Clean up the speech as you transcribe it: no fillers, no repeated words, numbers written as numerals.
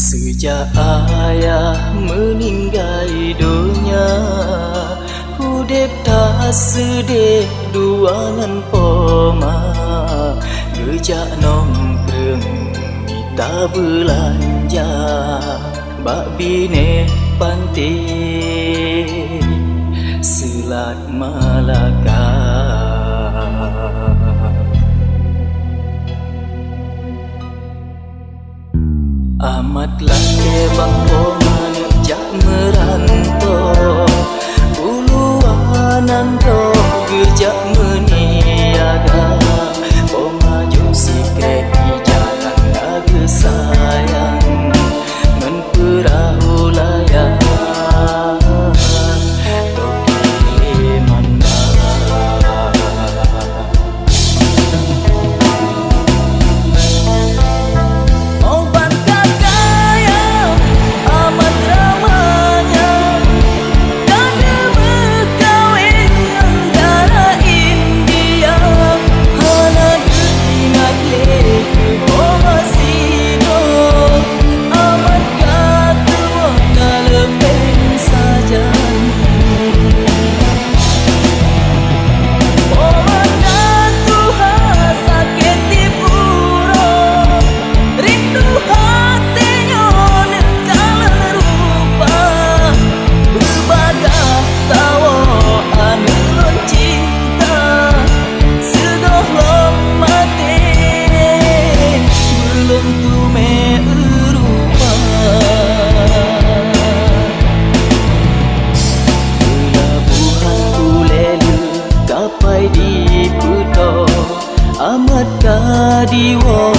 Sejak ayah meninggal dunia, hudep tak sedih duangan poma. Gejak nongkrong kita belanja, bak bine pantai Selat Malaka. Amatlah lebak poma jak merantau, uluanan roh gejak meniaga. Poma jom sikret di jalan lagu sayang, menperahu layar toke manda. Obat kakaya amat ramanya, kada berkawin antara India. Hana ingat leke Omasino, amat katua kalebeng saja. Omat Tuhan sakit di puro, rindu hatinya nekala rupa. Berbadah tawa anelon cinta, sedoh lom mati belum tume rupa. Pelabuhan Tulelu kapai di Puto, amat kadiwo